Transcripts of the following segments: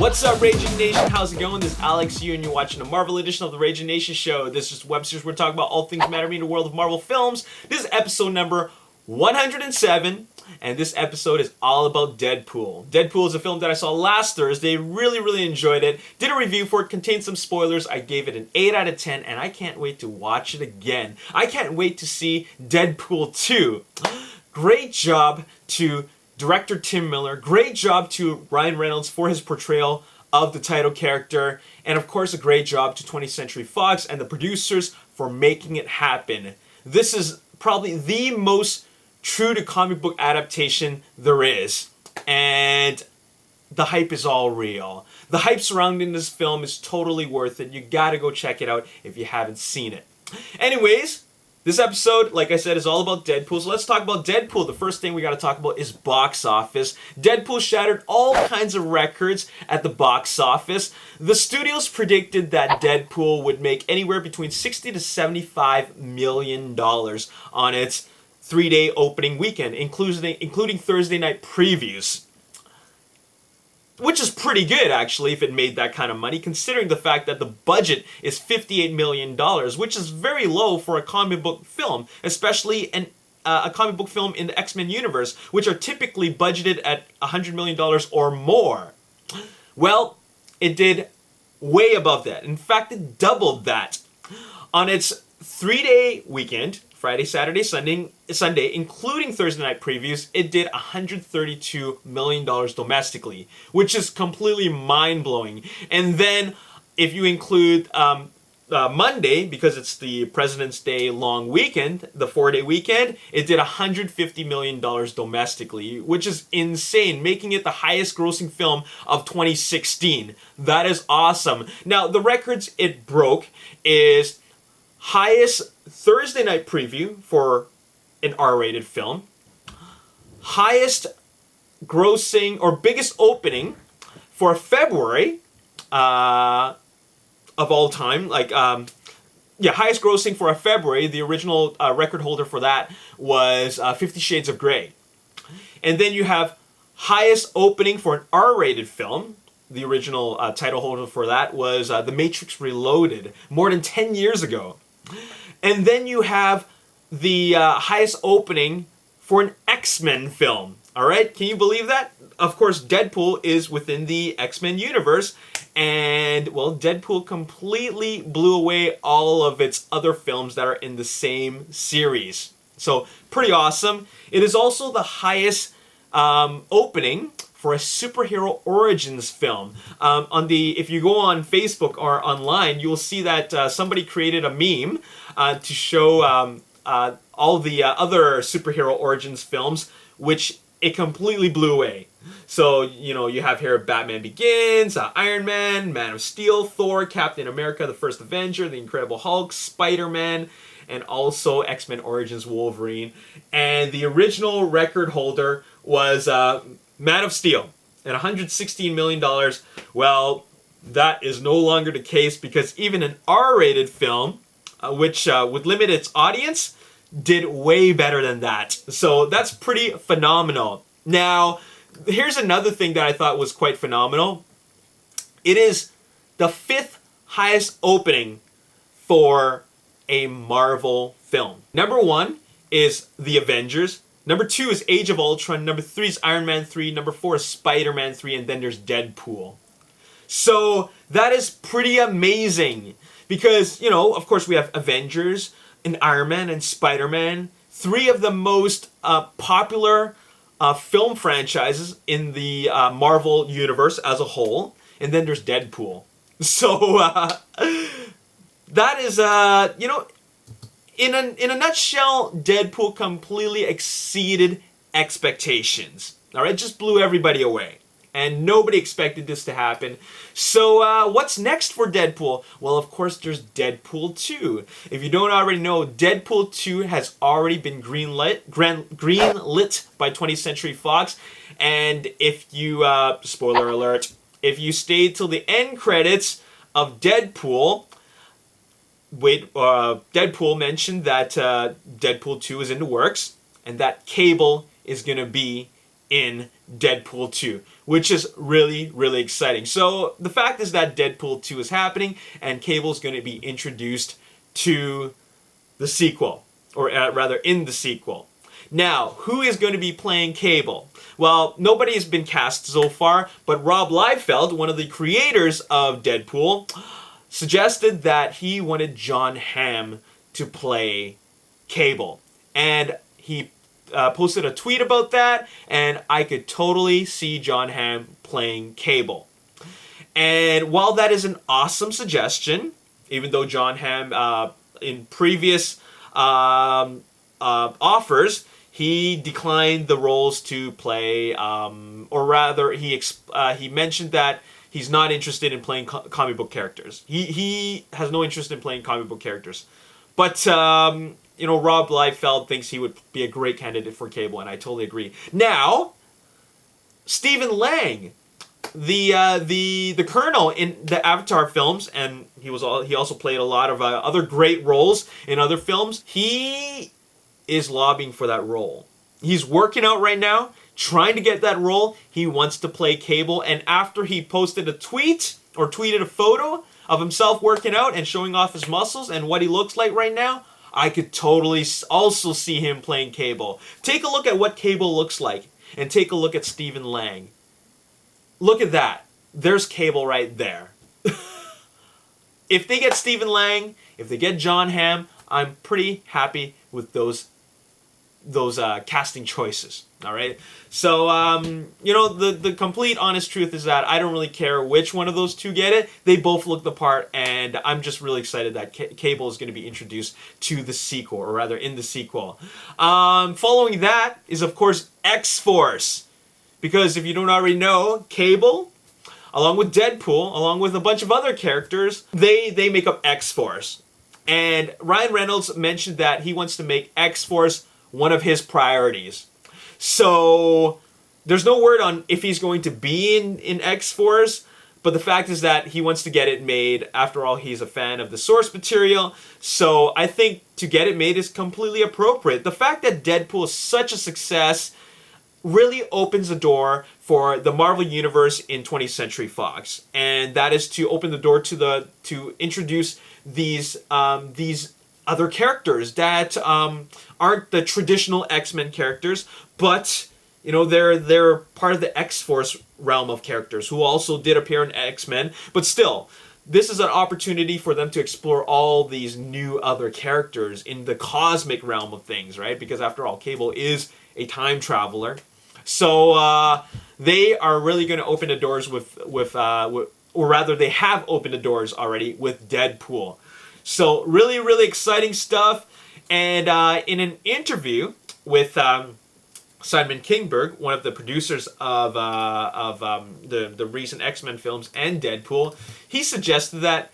What's up, Ragin Nation? How's it going? This is Alex Yu, and you're watching the Marvel edition of the Ragin Nation show. This is web series we're talking about all things mattering in the world of Marvel films. This is episode number 107, and this episode is all about Deadpool. Deadpool is a film that I saw last Thursday. Really enjoyed it. Did a review for it, contained some spoilers. I gave it an 8 out of 10, and I can't wait to watch it again. I can't wait to see Deadpool 2. Great job to director Tim Miller. Great job to Ryan Reynolds for his portrayal of the title character. And of course, a great job to 20th Century Fox and the producers for making it happen. This is probably the most true to comic book adaptation there is. And the hype is all real. The hype surrounding this film is totally worth it. You gotta go check it out if you haven't seen it. Anyways, this episode, like I said, is all about Deadpool. So let's talk about Deadpool. The first thing we got to talk about is box office. Deadpool shattered all kinds of records at the box office. The studios predicted that Deadpool would make anywhere between $60 to $75 million on its 3-day opening weekend, including Thursday night previews. Which is pretty good, actually, if it made that kind of money, considering the fact that the budget is $58 million, which is very low for a comic book film, especially a comic book film in the X-Men universe, which are typically budgeted at $100 million or more. Well, it did way above that. In fact, it doubled that. On its 3-day weekend, Friday, Saturday, Sunday, including Thursday night previews, it did $132 million domestically, which is completely mind-blowing. And then, if you include Monday, because it's the President's Day long weekend, the 4-day weekend, it did $150 million domestically, which is insane, making it the highest grossing film of 2016. That is awesome. Now, the records it broke is highest Thursday night preview for an R-rated film, highest grossing or biggest opening for February of all time. Highest grossing for a February. The original record holder for that was 50 Shades of Grey. And then you have highest opening for an R-rated film. The original title holder for that was The Matrix Reloaded, more than 10 years ago. And then you have the highest opening for an X-Men film. All right, can you believe that? Of course, Deadpool is within the X-Men universe. And, well, Deadpool completely blew away all of its other films that are in the same series. So, pretty awesome. It is also the highest opening for a superhero origins film. If you go on Facebook or online, you will see that somebody created a meme to show all the other superhero origins films, which it completely blew away. So, you have here Batman Begins, Iron Man, Man of Steel, Thor, Captain America, the First Avenger, The Incredible Hulk, Spider-Man, and also X-Men Origins Wolverine. And the original record holder was Man of Steel at $116 million. Well, that is no longer the case, because even an R-rated film, which would limit its audience, did way better than that. So that's pretty phenomenal. Now, here's another thing that I thought was quite phenomenal. It is the 5th highest opening for a Marvel film. Number 1 is The Avengers. Number 2 is Age of Ultron. Number 3 is Iron Man 3. Number 4 is Spider-Man 3. And then there's Deadpool. So that is pretty amazing. Because, of course we have Avengers and Iron Man and Spider-Man. 3 of the most popular film franchises in the Marvel universe as a whole. And then there's Deadpool. So that is, in a nutshell, Deadpool completely exceeded expectations. All right, just blew everybody away. And nobody expected this to happen. So what's next for Deadpool? Well, of course, there's Deadpool 2. If you don't already know, Deadpool 2 has already been greenlit by 20th Century Fox. And if you, spoiler alert, if you stayed till the end credits of Deadpool, Deadpool mentioned that Deadpool 2 is in the works, and that Cable is going to be in Deadpool 2, which is really, really exciting. So the fact is that Deadpool 2 is happening, and Cable's going to be introduced to the sequel, or rather in the sequel. Now, who is going to be playing Cable? Well, nobody has been cast so far, but Rob Liefeld, one of the creators of Deadpool, suggested that he wanted Jon Hamm to play Cable. And he posted a tweet about that, and I could totally see Jon Hamm playing Cable. And while that is an awesome suggestion, even though Jon Hamm, in previous offers, he declined the roles to play, or rather, he mentioned that he's not interested in playing comic book characters. He has no interest in playing comic book characters. But, Rob Liefeld thinks he would be a great candidate for Cable, and I totally agree. Now, Stephen Lang, the Colonel in the Avatar films, and he also played a lot of other great roles in other films. He is lobbying for that role. He's working out right now, trying to get that role. He wants to play Cable, and after he posted a tweet, or tweeted a photo of himself working out and showing off his muscles and what he looks like right now, I could totally also see him playing Cable. Take a look at what Cable looks like, and take a look at Stephen Lang. Look at that. There's Cable right there. If they get Stephen Lang, if they get Jon Hamm, I'm pretty happy with those casting choices. All right. So the complete honest truth is that I don't really care which one of those two get it. They both look the part, and I'm just really excited that Cable is going to be introduced to the sequel, or rather in the sequel. Following that is, of course, X-Force, because if you don't already know, Cable, along with Deadpool, along with a bunch of other characters, they make up X-Force. And Ryan Reynolds mentioned that he wants to make X-Force one of his priorities. So there's no word on if he's going to be in X-Force, but the fact is that he wants to get it made. After all, he's a fan of the source material, so I think to get it made is completely appropriate. The fact that Deadpool is such a success really opens the door for the Marvel Universe in 20th Century Fox, and that is to open the door to introduce these other characters that aren't the traditional X-Men characters, but they're part of the X-Force realm of characters who also did appear in X-Men. But still, this is an opportunity for them to explore all these new other characters in the cosmic realm of things, right? Because after all, Cable is a time traveler. So they are really going to open the doors with or rather, they have opened the doors already with Deadpool. So really, really exciting stuff. And in an interview with Simon Kinberg, one of the producers of the recent X-Men films and Deadpool, he suggested that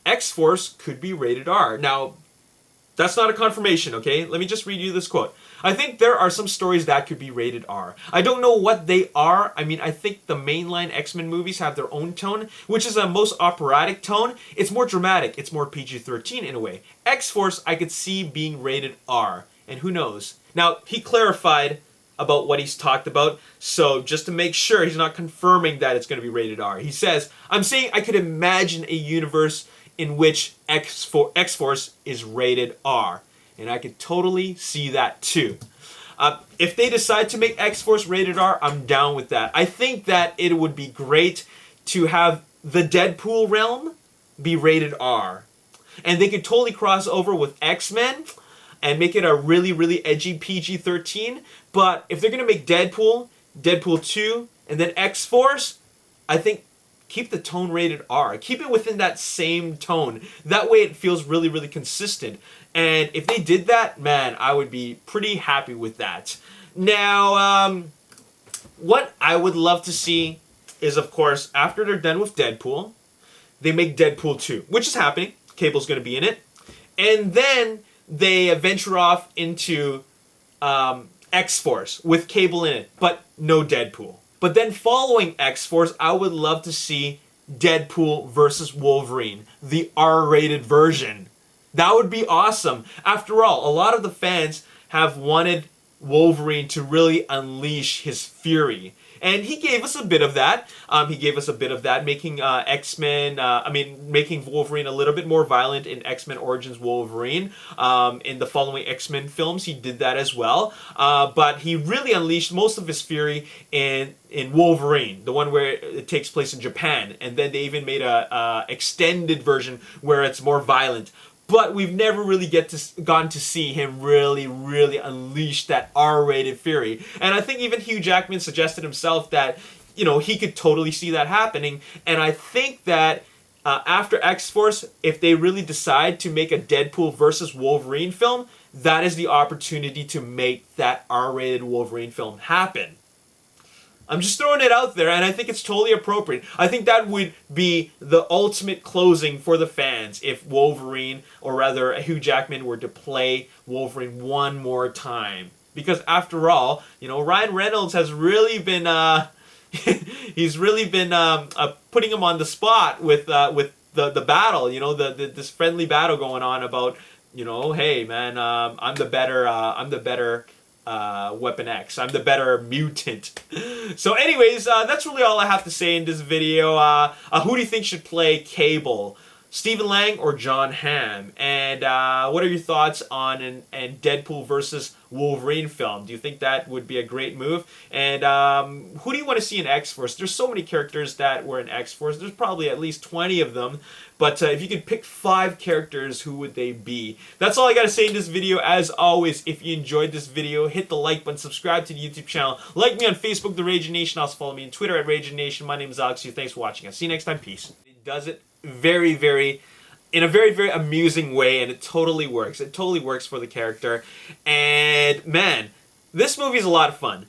X-Force could be rated R. Now, that's not a confirmation, okay? Let me just read you this quote. I think there are some stories that could be rated R. I don't know what they are. I mean, I think the mainline X-Men movies have their own tone, which is a most operatic tone. It's more dramatic. It's more PG-13 in a way. X-Force, I could see being rated R. And who knows? Now, he clarified about what he's talked about, so just to make sure he's not confirming that it's going to be rated R. He says, I'm saying I could imagine a universe in which X-Force is rated R. And I could totally see that too. If they decide to make X-Force rated R, I'm down with that. I think that it would be great to have the Deadpool realm be rated R. And they could totally cross over with X-Men and make it a really, really edgy PG-13. But if they're going to make Deadpool, Deadpool 2, and then X-Force, I think keep the tone rated R. Keep it within that same tone. That way it feels really, really consistent. And if they did that, man, I would be pretty happy with that. Now, what I would love to see is, of course, after they're done with Deadpool, they make Deadpool 2, which is happening. Cable's going to be in it. And then they venture off into X-Force with Cable in it, but no Deadpool. But then following X-Force, I would love to see Deadpool versus Wolverine, the R-rated version. That would be awesome. After all, a lot of the fans have wanted Wolverine to really unleash his fury. And he gave us a bit of that. Making making Wolverine a little bit more violent in X-Men Origins Wolverine. In the following X-Men films, he did that as well. But he really unleashed most of his fury in Wolverine, the one where it takes place in Japan. And then they even made a extended version where it's more violent. But we've never really gotten to see him really unleash that R-rated fury. And I think even Hugh Jackman suggested himself that, he could totally see that happening. And I think that after X-Force, if they really decide to make a Deadpool versus Wolverine film, that is the opportunity to make that R-rated Wolverine film happen. I'm just throwing it out there, and I think it's totally appropriate. I think that would be the ultimate closing for the fans if Wolverine, or rather Hugh Jackman, were to play Wolverine one more time. Because after all, Ryan Reynolds has really been, he's really been putting him on the spot with the battle. This friendly battle going on about, hey man, I'm the better. Weapon X. I'm the better mutant. So anyways, that's really all I have to say in this video. Who do you think should play Cable? Stephen Lang or John Hamm? And what are your thoughts on an Deadpool versus Wolverine film? Do you think that would be a great move? And who do you want to see in X-Force? There's so many characters that were in X-Force. There's probably at least 20 of them. But if you could pick 5 characters, who would they be? That's all I got to say in this video. As always, if you enjoyed this video, hit the like button, subscribe to the YouTube channel, like me on Facebook, The Ragin Nation. Also follow me on Twitter at Ragin Nation. My name is Alex. Thanks for watching. I'll see you next time. Peace. It does it in a very amusing way, and it totally works. It totally works for the character. And man, this movie is a lot of fun.